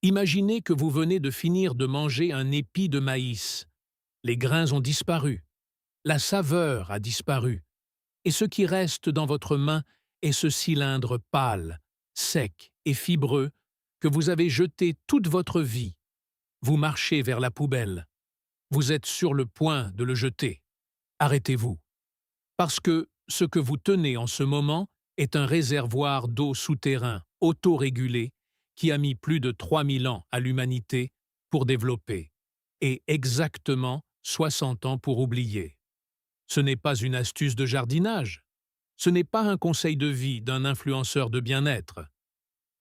Imaginez que vous venez de finir de manger un épi de maïs. Les grains ont disparu, la saveur a disparu, et ce qui reste dans votre main est ce cylindre pâle, sec et fibreux que vous avez jeté toute votre vie. Vous marchez vers la poubelle. Vous êtes sur le point de le jeter. Arrêtez-vous. Parce que ce que vous tenez en ce moment est un réservoir d'eau souterrain autorégulé qui a mis plus de 3000 ans à l'humanité pour développer, et exactement 60 ans pour oublier. Ce n'est pas une astuce de jardinage. Ce n'est pas un conseil de vie d'un influenceur de bien-être.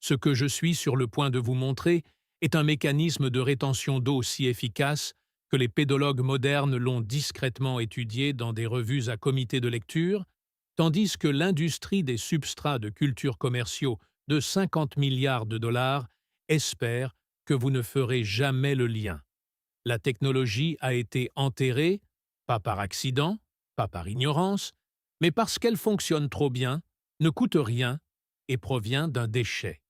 Ce que je suis sur le point de vous montrer est un mécanisme de rétention d'eau si efficace que les pédologues modernes l'ont discrètement étudié dans des revues à comité de lecture, tandis que l'industrie des substrats de culture commerciaux de 50 milliards de dollars espère que vous ne ferez jamais le lien. La technologie a été enterrée, pas par accident, pas par ignorance, mais parce qu'elle fonctionne trop bien, ne coûte rien et provient d'un déchet.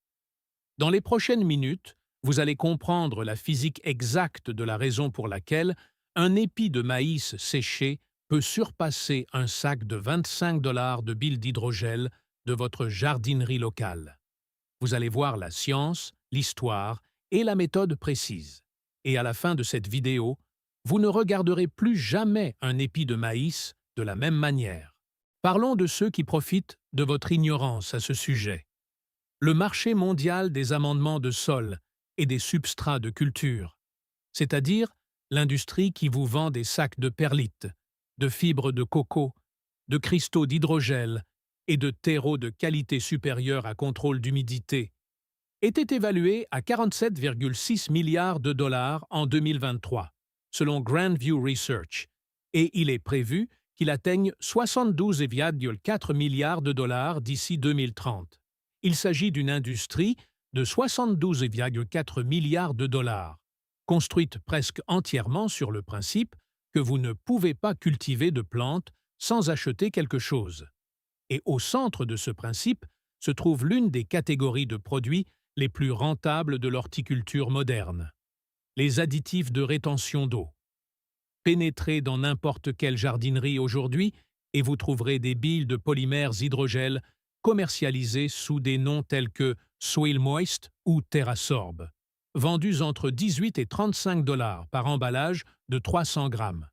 Dans les prochaines minutes, vous allez comprendre la physique exacte de la raison pour laquelle un épi de maïs séché peut surpasser un sac de 25 dollars de billes d'hydrogel de votre jardinerie locale. Vous allez voir la science, l'histoire et la méthode précise. Et à la fin de cette vidéo, vous ne regarderez plus jamais un épi de maïs de la même manière. Parlons de ceux qui profitent de votre ignorance à ce sujet. Le marché mondial des amendements de sol et des substrats de culture, c'est-à-dire l'industrie qui vous vend des sacs de perlite, de fibres de coco, de cristaux d'hydrogel et de terreaux de qualité supérieure à contrôle d'humidité, était évalué à 47,6 milliards de dollars en 2023, selon Grandview Research, et il est prévu qu'il atteigne 72,4 milliards de dollars d'ici 2030. Il s'agit d'une industrie de 72,4 milliards de dollars, construite presque entièrement sur le principe que vous ne pouvez pas cultiver de plantes sans acheter quelque chose. Et au centre de ce principe se trouve l'une des catégories de produits les plus rentables de l'horticulture moderne: les additifs de rétention d'eau. Pénétrez dans n'importe quelle jardinerie aujourd'hui et vous trouverez des billes de polymères hydrogel commercialisées sous des noms tels que Soil Moist ou TerraSorb, vendus entre 18 et 35 dollars par emballage de 300 grammes.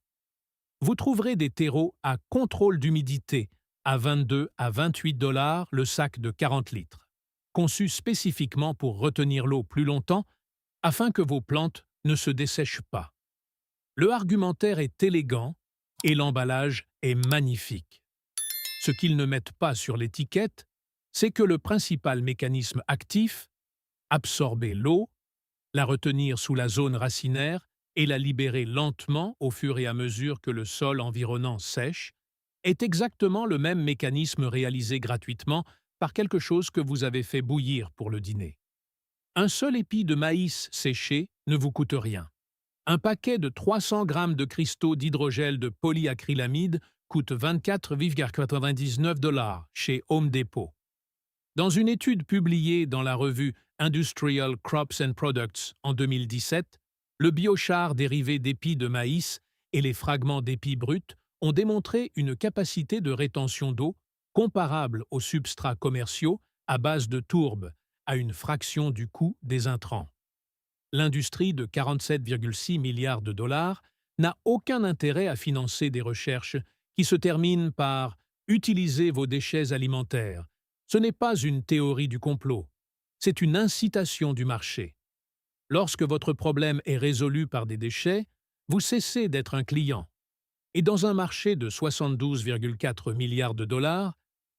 Vous trouverez des terreaux à contrôle d'humidité à 22 à 28 dollars le sac de 40 litres, conçus spécifiquement pour retenir l'eau plus longtemps afin que vos plantes ne se dessèchent pas. Le argumentaire est élégant et l'emballage est magnifique. Ce qu'ils ne mettent pas sur l'étiquette, c'est que le principal mécanisme actif, absorber l'eau, la retenir sous la zone racinaire et la libérer lentement au fur et à mesure que le sol environnant sèche, est exactement le même mécanisme réalisé gratuitement par quelque chose que vous avez fait bouillir pour le dîner. Un seul épi de maïs séché ne vous coûte rien. Un paquet de 300 grammes de cristaux d'hydrogel de polyacrylamide coûte 24,99 dollars chez Home Depot. Dans une étude publiée dans la revue Industrial Crops and Products en 2017, le biochar dérivé d'épis de maïs et les fragments d'épis bruts ont démontré une capacité de rétention d'eau comparable aux substrats commerciaux à base de tourbe, à une fraction du coût des intrants. L'industrie de 47,6 milliards de dollars n'a aucun intérêt à financer des recherches qui se terminent par « utiliser vos déchets alimentaires ». Ce n'est pas une théorie du complot, c'est une incitation du marché. Lorsque votre problème est résolu par des déchets, vous cessez d'être un client. Et dans un marché de 72,4 milliards de dollars,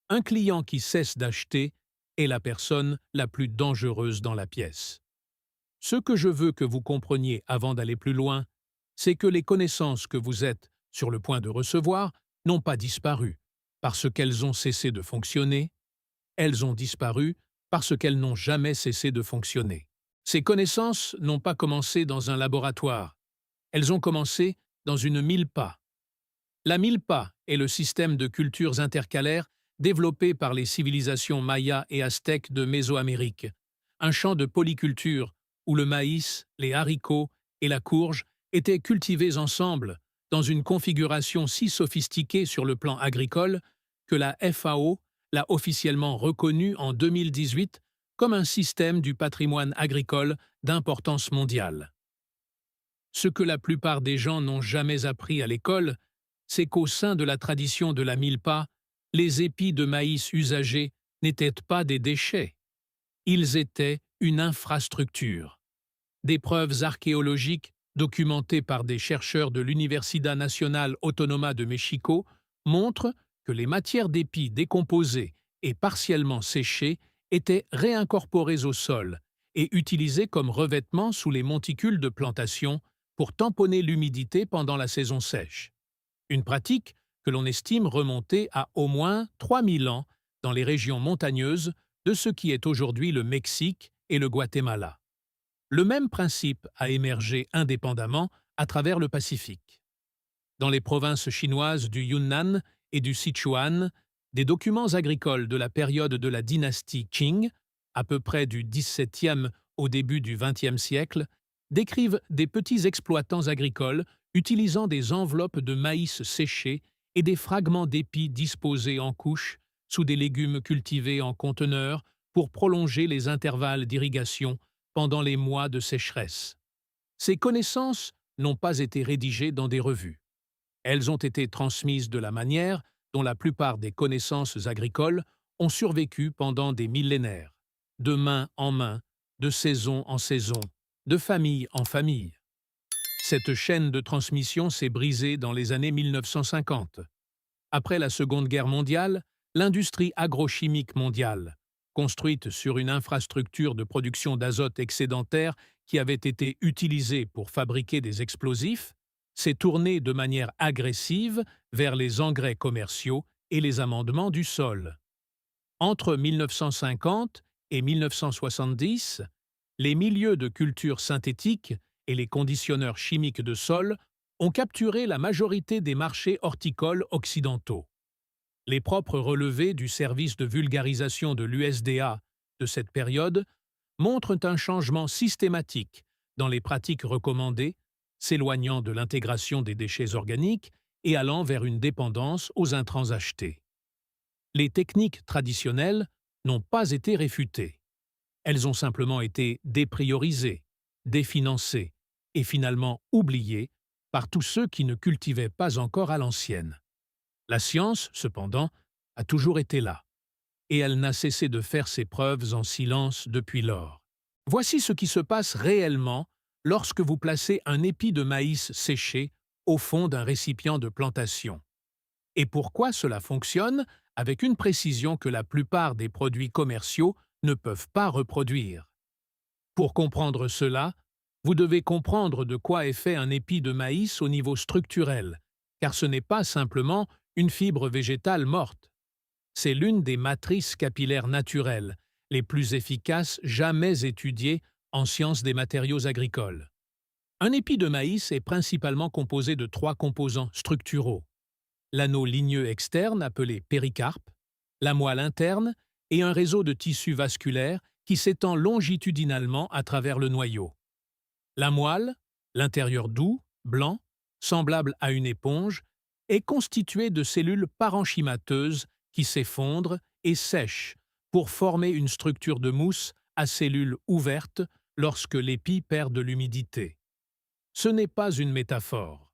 un client qui cesse d'acheter est la personne la plus dangereuse dans la pièce. Ce que je veux que vous compreniez avant d'aller plus loin, c'est que les connaissances que vous êtes sur le point de recevoir n'ont pas disparu parce qu'elles ont cessé de fonctionner, elles ont disparu parce qu'elles n'ont jamais cessé de fonctionner. Ces connaissances n'ont pas commencé dans un laboratoire, elles ont commencé dans une milpa. La milpa est le système de cultures intercalaires développé par les civilisations mayas et aztèques de Mésoamérique, un champ de polyculture où le maïs, les haricots et la courge étaient cultivés ensemble dans une configuration si sophistiquée sur le plan agricole que la FAO l'a officiellement reconnu en 2018 comme un système du patrimoine agricole d'importance mondiale. Ce que la plupart des gens n'ont jamais appris à l'école, c'est qu'au sein de la tradition de la milpa, les épis de maïs usagés n'étaient pas des déchets. Ils étaient une infrastructure. Des preuves archéologiques, documentées par des chercheurs de l'Universidad Nacional Autónoma de Mexico, montrent que les matières d'épis décomposées et partiellement séchées étaient réincorporées au sol et utilisées comme revêtement sous les monticules de plantation pour tamponner l'humidité pendant la saison sèche. Une pratique que l'on estime remonter à au moins 3000 ans dans les régions montagneuses de ce qui est aujourd'hui le Mexique et le Guatemala. Le même principe a émergé indépendamment à travers le Pacifique. Dans les provinces chinoises du Yunnan et du Sichuan, des documents agricoles de la période de la dynastie Qing, à peu près du XVIIe au début du XXe siècle, décrivent des petits exploitants agricoles utilisant des enveloppes de maïs séchés et des fragments d'épis disposés en couches sous des légumes cultivés en conteneurs pour prolonger les intervalles d'irrigation pendant les mois de sécheresse. Ces connaissances n'ont pas été rédigées dans des revues. Elles ont été transmises de la manière dont la plupart des connaissances agricoles ont survécu pendant des millénaires, de main en main, de saison en saison, de famille en famille. Cette chaîne de transmission s'est brisée dans les années 1950. Après la Seconde Guerre mondiale, l'industrie agrochimique mondiale, construite sur une infrastructure de production d'azote excédentaire qui avait été utilisée pour fabriquer des explosifs, s'est tournée de manière agressive vers les engrais commerciaux et les amendements du sol. Entre 1950 et 1970, les milieux de culture synthétique et les conditionneurs chimiques de sol ont capturé la majorité des marchés horticoles occidentaux. Les propres relevés du service de vulgarisation de l'USDA de cette période montrent un changement systématique dans les pratiques recommandées, s'éloignant de l'intégration des déchets organiques et allant vers une dépendance aux intrants achetés. Les techniques traditionnelles n'ont pas été réfutées. Elles ont simplement été dépriorisées, définancées et finalement oubliées par tous ceux qui ne cultivaient pas encore à l'ancienne. La science, cependant, a toujours été là, et elle n'a cessé de faire ses preuves en silence depuis lors. Voici ce qui se passe réellement lorsque vous placez un épi de maïs séché au fond d'un récipient de plantation. Et pourquoi cela fonctionne avec une précision que la plupart des produits commerciaux ne peuvent pas reproduire. Pour comprendre cela, vous devez comprendre de quoi est fait un épi de maïs au niveau structurel, car ce n'est pas simplement une fibre végétale morte. C'est l'une des matrices capillaires naturelles, les plus efficaces jamais étudiées en sciences des matériaux agricoles. Un épi de maïs est principalement composé de 3 composants structuraux: l'anneau ligneux externe appelé péricarpe, la moelle interne et un réseau de tissus vasculaires qui s'étend longitudinalement à travers le noyau. La moelle, l'intérieur doux, blanc, semblable à une éponge, est constituée de cellules parenchymateuses qui s'effondrent et sèchent pour former une structure de mousse à cellules ouvertes lorsque l'épi perd de l'humidité. Ce n'est pas une métaphore.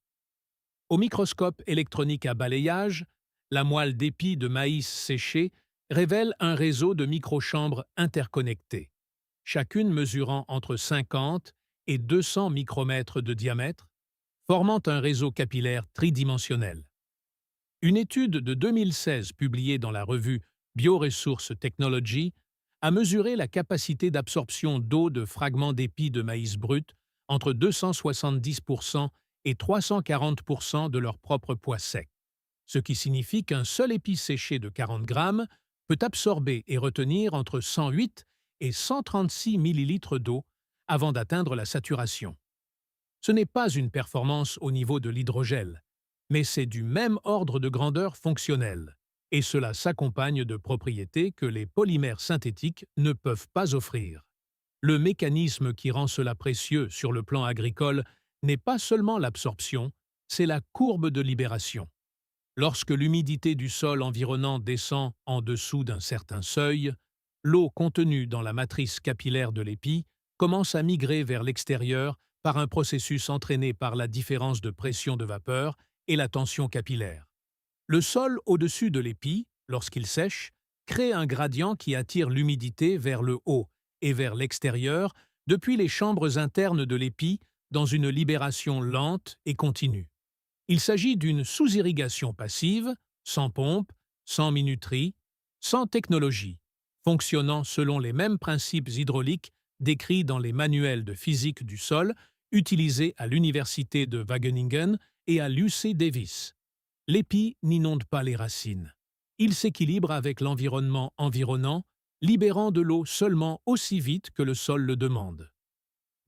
Au microscope électronique à balayage, la moelle d'épi de maïs séché révèle un réseau de microchambres interconnectées, chacune mesurant entre 50 et 200 micromètres de diamètre, formant un réseau capillaire tridimensionnel. Une étude de 2016 publiée dans la revue Bioresource Technology a mesuré la capacité d'absorption d'eau de fragments d'épis de maïs brut entre 270% et 340% de leur propre poids sec, ce qui signifie qu'un seul épi séché de 40 grammes peut absorber et retenir entre 108 et 136 millilitres d'eau avant d'atteindre la saturation. Ce n'est pas une performance au niveau de l'hydrogel, mais c'est du même ordre de grandeur fonctionnelle, et cela s'accompagne de propriétés que les polymères synthétiques ne peuvent pas offrir. Le mécanisme qui rend cela précieux sur le plan agricole n'est pas seulement l'absorption, c'est la courbe de libération. Lorsque l'humidité du sol environnant descend en dessous d'un certain seuil, l'eau contenue dans la matrice capillaire de l'épi commence à migrer vers l'extérieur par un processus entraîné par la différence de pression de vapeur et la tension capillaire. Le sol au-dessus de l'épi, lorsqu'il sèche, crée un gradient qui attire l'humidité vers le haut et vers l'extérieur depuis les chambres internes de l'épi dans une libération lente et continue. Il s'agit d'une sous-irrigation passive, sans pompe, sans minuterie, sans technologie, fonctionnant selon les mêmes principes hydrauliques décrits dans les manuels de physique du sol utilisés à l'université de Wageningen et à l'UC Davis. L'épi n'inonde pas les racines. Il s'équilibre avec l'environnement environnant, libérant de l'eau seulement aussi vite que le sol le demande.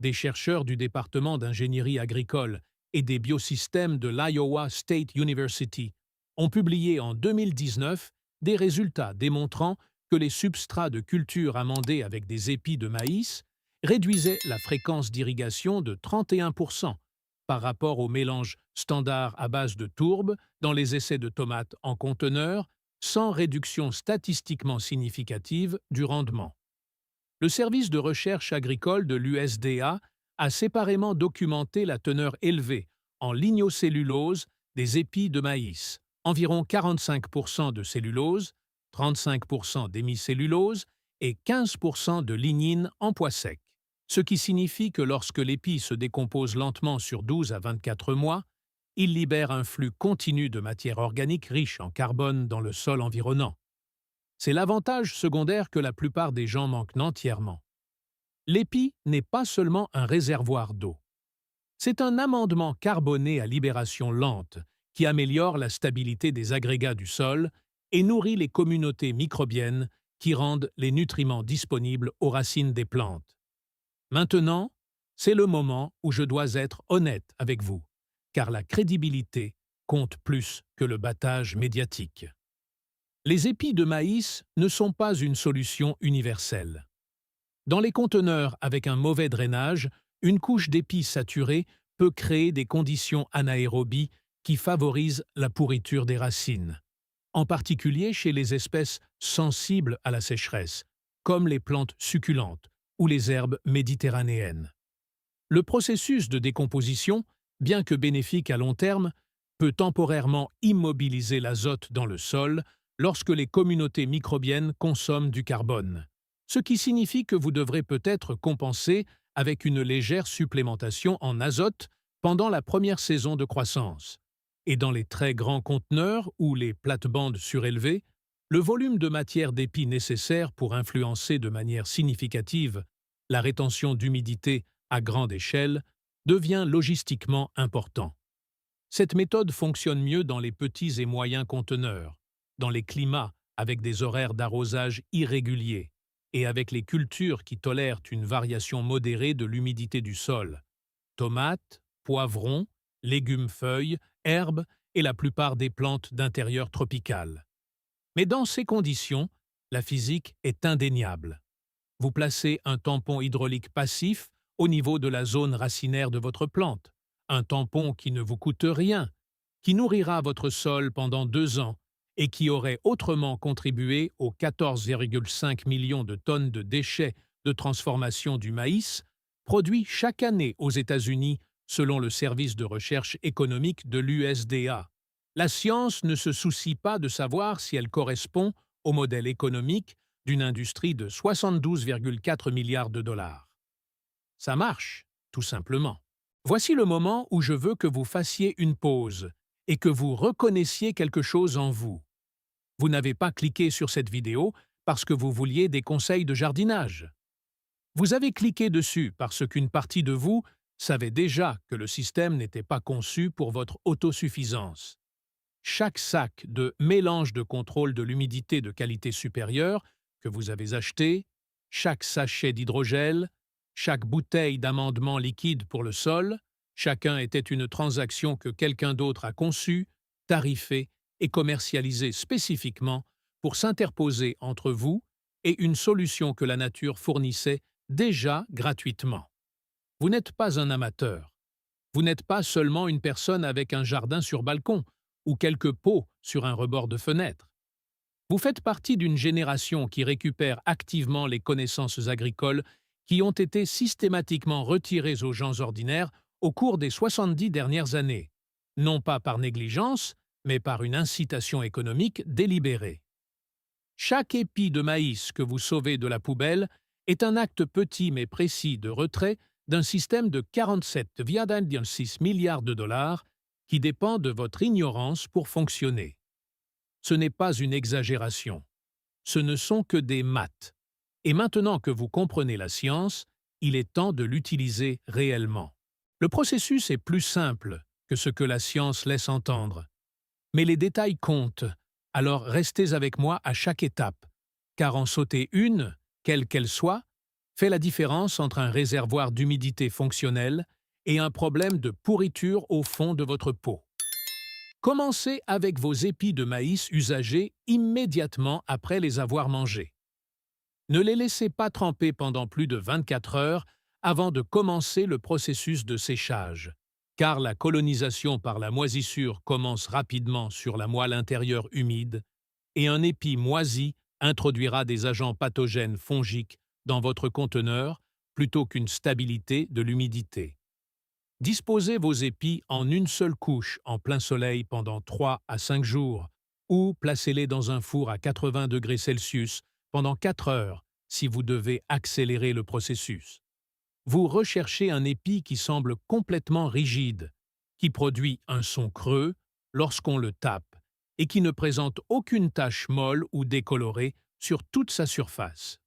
Des chercheurs du département d'ingénierie agricole et des biosystèmes de l'Iowa State University ont publié en 2019 des résultats démontrant que les substrats de culture amendés avec des épis de maïs réduisaient la fréquence d'irrigation de 31% par rapport au mélange standard à base de tourbe dans les essais de tomates en conteneurs, sans réduction statistiquement significative du rendement. Le service de recherche agricole de l'USDA a séparément documenté la teneur élevée en lignocellulose des épis de maïs, environ 45% de cellulose, 35% d'hémicellulose et 15% de lignine en pois sec, ce qui signifie que lorsque l'épi se décompose lentement sur 12 à 24 mois, il libère un flux continu de matière organique riche en carbone dans le sol environnant. C'est l'avantage secondaire que la plupart des gens manquent entièrement. L'épi n'est pas seulement un réservoir d'eau. C'est un amendement carboné à libération lente qui améliore la stabilité des agrégats du sol et nourrit les communautés microbiennes qui rendent les nutriments disponibles aux racines des plantes. Maintenant, c'est le moment où je dois être honnête avec vous, car la crédibilité compte plus que le battage médiatique. Les épis de maïs ne sont pas une solution universelle. Dans les conteneurs avec un mauvais drainage, une couche d'épis saturée peut créer des conditions anaérobies qui favorisent la pourriture des racines, en particulier chez les espèces sensibles à la sécheresse, comme les plantes succulentes ou les herbes méditerranéennes. Le processus de décomposition, bien que bénéfique à long terme, peut temporairement immobiliser l'azote dans le sol lorsque les communautés microbiennes consomment du carbone, ce qui signifie que vous devrez peut-être compenser avec une légère supplémentation en azote pendant la première saison de croissance. Et dans les très grands conteneurs ou les plates-bandes surélevées, le volume de matière d'épi nécessaire pour influencer de manière significative la rétention d'humidité à grande échelle devient logistiquement important. Cette méthode fonctionne mieux dans les petits et moyens conteneurs, dans les climats avec des horaires d'arrosage irréguliers et avec les cultures qui tolèrent une variation modérée de l'humidité du sol, tomates, poivrons, légumes-feuilles, herbes et la plupart des plantes d'intérieur tropical. Mais dans ces conditions, la physique est indéniable. Vous placez un tampon hydraulique passif au niveau de la zone racinaire de votre plante, un tampon qui ne vous coûte rien, qui nourrira votre sol pendant 2 ans et qui aurait autrement contribué aux 14,5 millions de tonnes de déchets de transformation du maïs produits chaque année aux États-Unis selon le service de recherche économique de l'USDA. La science ne se soucie pas de savoir si elle correspond au modèle économique d'une industrie de 72,4 milliards de dollars. Ça marche, tout simplement. Voici le moment où je veux que vous fassiez une pause et que vous reconnaissiez quelque chose en vous. Vous n'avez pas cliqué sur cette vidéo parce que vous vouliez des conseils de jardinage. Vous avez cliqué dessus parce qu'une partie de vous savait déjà que le système n'était pas conçu pour votre autosuffisance. Chaque sac de mélange de contrôle de l'humidité de qualité supérieure que vous avez acheté, chaque sachet d'hydrogel, chaque bouteille d'amendement liquide pour le sol, chacun était une transaction que quelqu'un d'autre a conçue, tarifée et commercialisée spécifiquement pour s'interposer entre vous et une solution que la nature fournissait déjà gratuitement. Vous n'êtes pas un amateur. Vous n'êtes pas seulement une personne avec un jardin sur balcon ou quelques pots sur un rebord de fenêtre. Vous faites partie d'une génération qui récupère activement les connaissances agricoles qui ont été systématiquement retirées aux gens ordinaires au cours des 70 dernières années, non pas par négligence, mais par une incitation économique délibérée. Chaque épi de maïs que vous sauvez de la poubelle est un acte petit mais précis de retrait d'un système de 47,6 milliards de dollars qui dépend de votre ignorance pour fonctionner. Ce n'est pas une exagération. Ce ne sont que des maths. Et maintenant que vous comprenez la science, il est temps de l'utiliser réellement. Le processus est plus simple que ce que la science laisse entendre. Mais les détails comptent, alors restez avec moi à chaque étape, car en sauter une, quelle qu'elle soit, fait la différence entre un réservoir d'humidité fonctionnel et un problème de pourriture au fond de votre pot. Commencez avec vos épis de maïs usagés immédiatement après les avoir mangés. Ne les laissez pas tremper pendant plus de 24 heures avant de commencer le processus de séchage, car la colonisation par la moisissure commence rapidement sur la moelle intérieure humide et un épi moisi introduira des agents pathogènes fongiques dans votre conteneur plutôt qu'une stabilité de l'humidité. Disposez vos épis en une seule couche en plein soleil pendant 3 à 5 jours ou placez-les dans un four à 80 degrés Celsius pendant 4 heures si vous devez accélérer le processus. Vous recherchez un épi qui semble complètement rigide, qui produit un son creux lorsqu'on le tape et qui ne présente aucune tache molle ou décolorée sur toute sa surface.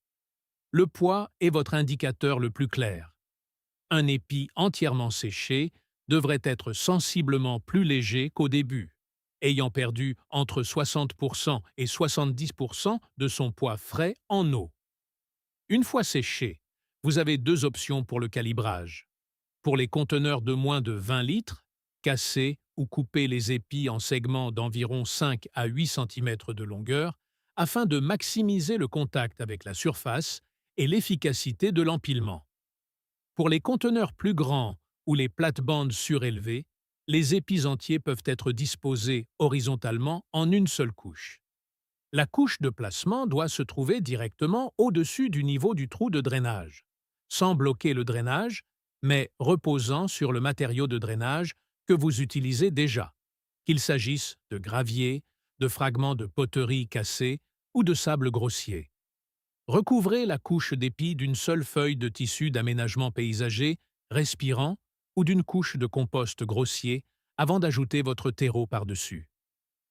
Le poids est votre indicateur le plus clair. Un épi entièrement séché devrait être sensiblement plus léger qu'au début, ayant perdu entre 60% et 70% de son poids frais en eau. Une fois séché, vous avez deux options pour le calibrage. Pour les conteneurs de moins de 20 litres, cassez ou coupez les épis en segments d'environ 5 à 8 cm de longueur afin de maximiser le contact avec la surface et l'efficacité de l'empilement. Pour les conteneurs plus grands ou les plates-bandes surélevées, les épis entiers peuvent être disposés horizontalement en une seule couche. La couche de placement doit se trouver directement au-dessus du niveau du trou de drainage, sans bloquer le drainage, mais reposant sur le matériau de drainage que vous utilisez déjà, qu'il s'agisse de gravier, de fragments de poterie cassés ou de sable grossier. Recouvrez la couche d'épis d'une seule feuille de tissu d'aménagement paysager, respirant, ou d'une couche de compost grossier avant d'ajouter votre terreau par-dessus.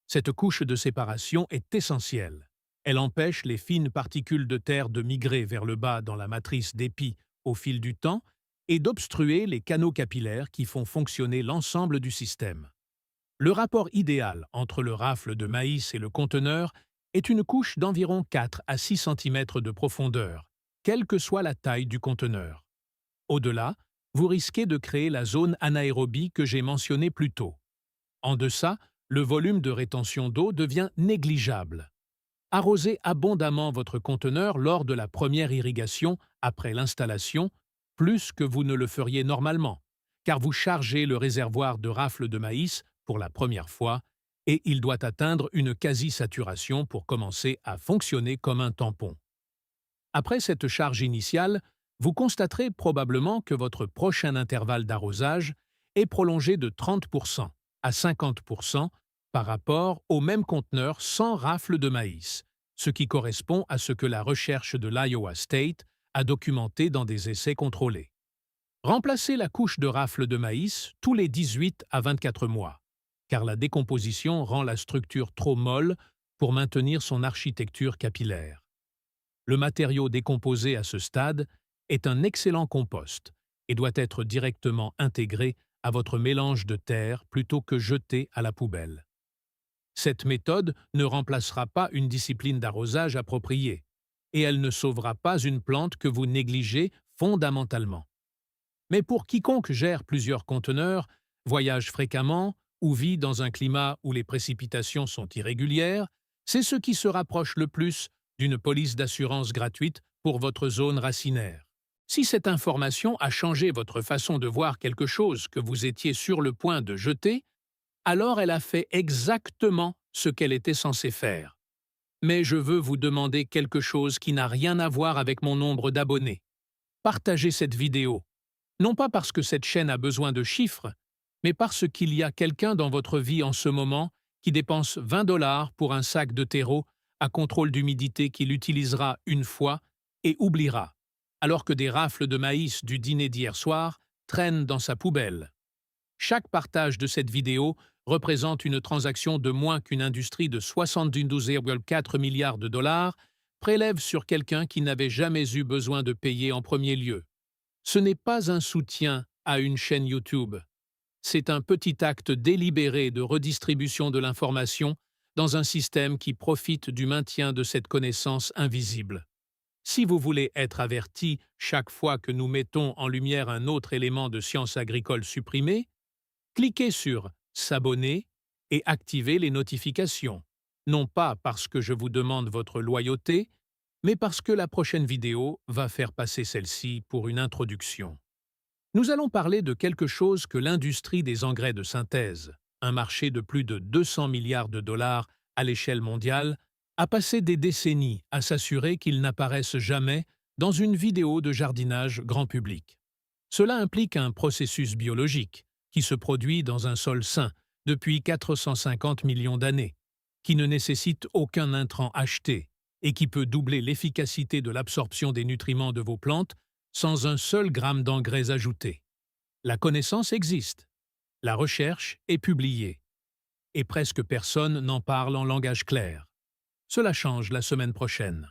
Cette couche de séparation est essentielle. Elle empêche les fines particules de terre de migrer vers le bas dans la matrice d'épis au fil du temps et d'obstruer les canaux capillaires qui font fonctionner l'ensemble du système. Le rapport idéal entre le rafle de maïs et le conteneur est une couche d'environ 4 à 6 cm de profondeur, quelle que soit la taille du conteneur. Au-delà, vous risquez de créer la zone anaérobie que j'ai mentionnée plus tôt. En deçà, le volume de rétention d'eau devient négligeable. Arrosez abondamment votre conteneur lors de la première irrigation après l'installation, plus que vous ne le feriez normalement, car vous chargez le réservoir de rafle de maïs pour la première fois et il doit atteindre une quasi-saturation pour commencer à fonctionner comme un tampon. Après cette charge initiale, vous constaterez probablement que votre prochain intervalle d'arrosage est prolongé de 30% à 50% par rapport au même conteneur sans rafle de maïs, ce qui correspond à ce que la recherche de l'Iowa State a documenté dans des essais contrôlés. Remplacez la couche de rafle de maïs tous les 18 à 24 mois, car la décomposition rend la structure trop molle pour maintenir son architecture capillaire. Le matériau décomposé à ce stade est un excellent compost et doit être directement intégré à votre mélange de terre plutôt que jeté à la poubelle. Cette méthode ne remplacera pas une discipline d'arrosage appropriée et elle ne sauvera pas une plante que vous négligez fondamentalement. Mais pour quiconque gère plusieurs conteneurs, voyage fréquemment ou vit dans un climat où les précipitations sont irrégulières, c'est ce qui se rapproche le plus d'une police d'assurance gratuite pour votre zone racinaire. Si cette information a changé votre façon de voir quelque chose que vous étiez sur le point de jeter, alors elle a fait exactement ce qu'elle était censée faire. Mais je veux vous demander quelque chose qui n'a rien à voir avec mon nombre d'abonnés. Partagez cette vidéo, non pas parce que cette chaîne a besoin de chiffres, mais parce qu'il y a quelqu'un dans votre vie en ce moment qui dépense 20 $ pour un sac de terreau à contrôle d'humidité qu'il utilisera une fois et oubliera, alors que des rafles de maïs du dîner d'hier soir traînent dans sa poubelle. Chaque partage de cette vidéo représente une transaction de moins qu'une industrie de 72,4 milliards de dollars prélève sur quelqu'un qui n'avait jamais eu besoin de payer en premier lieu. Ce n'est pas un soutien à une chaîne YouTube. C'est un petit acte délibéré de redistribution de l'information dans un système qui profite du maintien de cette connaissance invisible. Si vous voulez être averti chaque fois que nous mettons en lumière un autre élément de science agricole supprimé, cliquez sur « S'abonner » et activez les notifications, non pas parce que je vous demande votre loyauté, mais parce que la prochaine vidéo va faire passer celle-ci pour une introduction. Nous allons parler de quelque chose que l'industrie des engrais de synthèse, un marché de plus de 200 milliards de dollars à l'échelle mondiale, a passé des décennies à s'assurer qu'ils n'apparaissent jamais dans une vidéo de jardinage grand public. Cela implique un processus biologique qui se produit dans un sol sain depuis 450 millions d'années, qui ne nécessite aucun intrant acheté et qui peut doubler l'efficacité de l'absorption des nutriments de vos plantes sans un seul gramme d'engrais ajouté. La connaissance existe, la recherche est publiée, et presque personne n'en parle en langage clair. Cela change la semaine prochaine.